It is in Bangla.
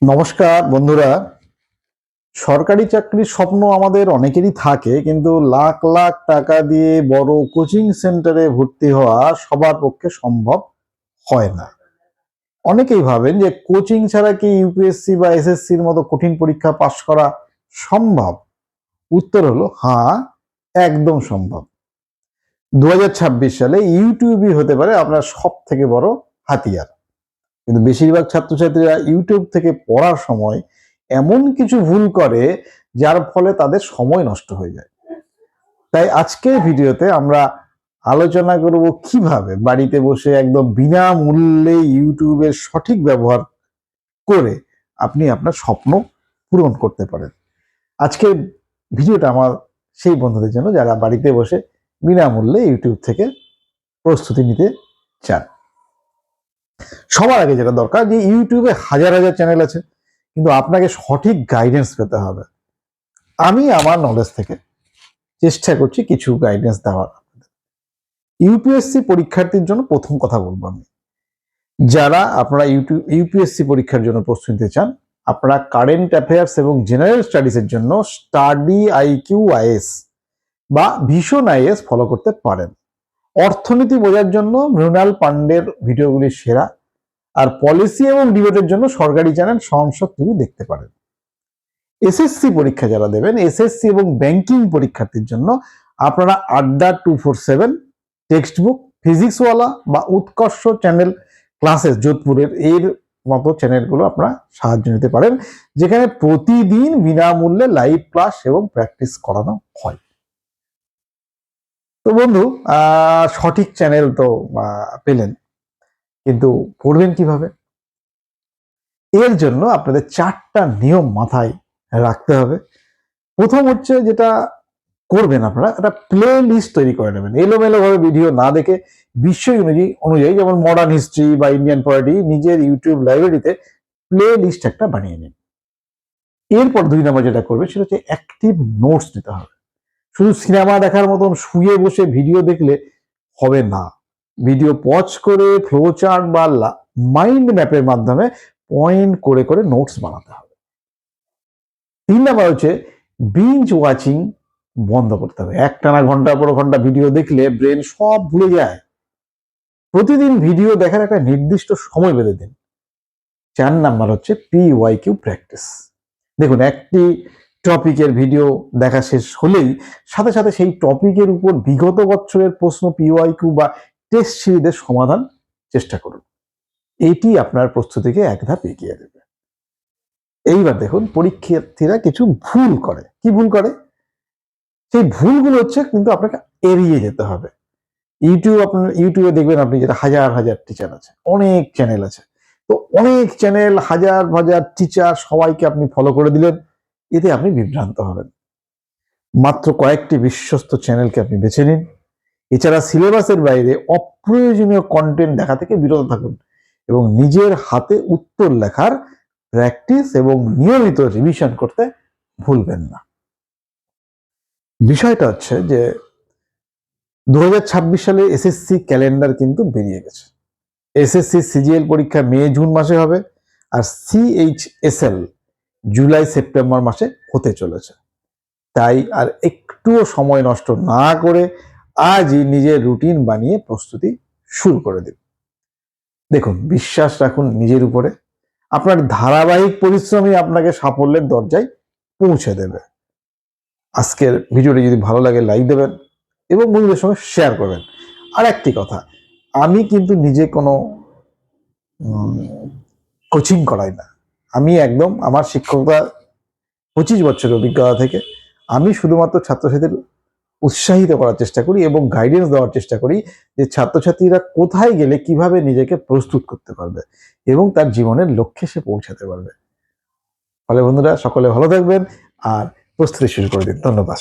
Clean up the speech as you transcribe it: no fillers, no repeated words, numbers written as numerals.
নমস্কার বন্ধুরা। সরকারি চাকরির স্বপ্ন আমাদের অনেকেরই থাকে, কিন্তু লাখ লাখ টাকা দিয়ে বড় কোচিং সেন্টারে ভর্তি হওয়া সবার পক্ষে সম্ভব হয় না। অনেকেই ভাবেন যে কোচিং ছাড়া কি ইউপিএসসি বা এসএসসির মতো কঠিন পরীক্ষা পাশ করা সম্ভব? উত্তর হলো হ্যাঁ, একদম সম্ভব। 2026 সালে ইউটিউবই হতে পারে আপনার সব থেকে বড় হাতিয়ার। কিন্তু বেশিরভাগ ছাত্রছাত্রীরা ইউটিউব থেকে পড়ার সময় এমন কিছু ভুল করে যার ফলে তাদের সময় নষ্ট হয়ে যায়। তাই আজকের ভিডিওতে আমরা আলোচনা করব কিভাবে বাড়িতে বসে একদম বিনামূল্যে ইউটিউবের সঠিক ব্যবহার করে আপনি আপনার স্বপ্ন পূরণ করতে পারেন। আজকের ভিডিওটা আমার সেই বন্ধুদের জন্য যারা বাড়িতে বসে বিনামূল্যে ইউটিউব থেকে প্রস্তুতি নিতে চান। সবার আগে যেটা দরকার, যে ইউটিউবে হাজার হাজার চ্যানেল আছে, কিন্তু আপনাকে সঠিক গাইডেন্স পেতে হবে। আমি আমার নলেজ থেকে চেষ্টা করছি কিছু গাইডেন্স দেওয়ার। ইউপিএসসি পরীক্ষার্থীর জন্য প্রথম কথা বলবো আমি, যারা আপনারা ইউপিএসসি পরীক্ষার জন্য প্রস্তুতি নিতে চান, আপনারা কারেন্ট অ্যাফেয়ার্স এবং জেনারেল স্টাডিজের জন্য স্টাডি আইকিউ আইএস বা ভীষণ আইএস ফলো করতে পারেন। অর্থনীতি বোঝার জন্য মৃণাল পান্ডের ভিডিওগুলি সেরা। আর পলিসি এবং ডিবেটের জন্য সরকারি চ্যানেল সংসদ টিভি দেখতে পারেন। এসএসসি পরীক্ষা যারা দেবেন, এসএসসি এবং ব্যাংকিং পরীক্ষার্থীর জন্য আপনারা আড্ডা 247, টেক্সট বুক, ফিজিক্সওয়ালা বা উৎকর্ষ চ্যানেল ক্লাসেস যোধপুরের এর মতো চ্যানেলগুলো আপনারা সাহায্য নিতে পারেন, যেখানে প্রতিদিন বিনামূল্যে লাইভ ক্লাস এবং প্র্যাকটিস করানো হয়। তো বন্ধু, সঠিক চ্যানেল তো পেলেন, কিন্তু পড়বেন কিভাবে? এর জন্য আপনাদের 4টা নিয়ম মাথায় রাখতে হবে। প্রথম হচ্ছে, যেটা করবেন আপনারা, একটা প্লে লিস্ট তৈরি করে নেবেন। এলোমেলো ভাবে ভিডিও না দেখে বিষয় অনুযায়ী যেমন মডার্ন হিস্ট্রি বা ইন্ডিয়ান পলিটি নিজের ইউটিউব লাইব্রেরিতে প্লে লিস্ট একটা বানিয়ে নিন। এরপর 2 নম্বর যেটা করবে সেটা হচ্ছে অ্যাক্টিভ নোটস নিতে হবে। শুধু সিনেমা দেখার মতন শুয়ে বসে ভিডিও দেখলে হবে না। ভিডিও পজ করে ফ্লো চার্ট বা মাইন্ড ম্যাপের মাধ্যমে পয়েন্ট করে করে নোটস বানাতে হবে। 3 নাম্বার হচ্ছে বিঞ্জ ওয়াচিং বন্ধ করতে হবে। একটানা ঘন্টার পর ঘন্টা ভিডিও দেখলে ব্রেন সব ভুলে যায়। প্রতিদিন ভিডিও দেখার একটা নির্দিষ্ট সময় বেঁধে দিন। 4 নাম্বার হচ্ছে পিওয়াইকিউ প্র্যাকটিস। দেখুন, একটি টপিকের ভিডিও দেখা শেষ হলেই সাথে সাথে সেই টপিকের উপর বিগত বছরের প্রশ্ন পিওয়াইকিউ বা টেস্ট সিরিজের সমাধান চেষ্টা করুন। এটি আপনার প্রস্তুতিকে এক ধাপ এগিয়ে দেবে। এইবার দেখুন, পরীক্ষার্থীরা কিছু ভুল করে। কি ভুল করে? সেই ভুলগুলো হচ্ছে কিন্তু আপনাকে এড়িয়ে যেতে হবে। ইউটিউবে দেখবেন আপনি, যেটা হাজার হাজার টিচার আছে, অনেক চ্যানেল আছে। তো অনেক চ্যানেল, হাজার হাজার টিচার, সবাইকে আপনি ফলো করে দিলেন, এতে আপনি বিভ্রান্ত হবেন। মাত্র কয়েকটি বিশ্বস্ত চ্যানেলকে আপনি বেছে নিন। এছাড়া সিলেবাসের বাইরে অপ্রয়োজনীয় কন্টেন্ট দেখা থেকে বিরত থাকুন এবং নিজের হাতে উত্তর লেখার প্র্যাকটিস এবং নিয়মিত রিভিশন করতে ভুলবেন না। বিষয়টা হচ্ছে যে 2026 সালে এসএসসি ক্যালেন্ডার কিন্তু বেরিয়ে গেছে। এসএসসি সিজিএল পরীক্ষা মে জুন মাসে হবে, আর সিএইচএসএল জুলাই সেপ্টেম্বর মাসে হতে চলেছে। তাই আর একটুও সময় নষ্ট না করে আজই নিজের রুটিন বানিয়ে প্রস্তুতি শুরু করে দিন। দেখুন, বিশ্বাস রাখুন নিজের উপরে। আপনার ধারাবাহিক পরিশ্রমই আপনাকে সাফল্যের দরজায় পৌঁছে দেবে। আজকের ভিডিওটি যদি ভালো লাগে লাইক দেবেন এবং বন্ধুদের সঙ্গে শেয়ার করবেন। আর একটি কথা, আমি কিন্তু নিজে কোনো কোচিং করাই না। আমি একদম আমার শিক্ষকতা 25 বছরের অভিজ্ঞতা থেকে আমি শুধুমাত্র ছাত্রছাত্রীদের উৎসাহিত করার চেষ্টা করি এবং গাইডেন্স দেওয়ার চেষ্টা করি, যে ছাত্রছাত্রীরা কোথায় গেলে কিভাবে নিজেকে প্রস্তুত করতে পারবে এবং তার জীবনের লক্ষ্যে সে পৌঁছাতে পারবে। ফলে বন্ধুরা, সকলে ভালো থাকবেন আর প্রস্তুতি শুরু করে দিন। ধন্যবাদ।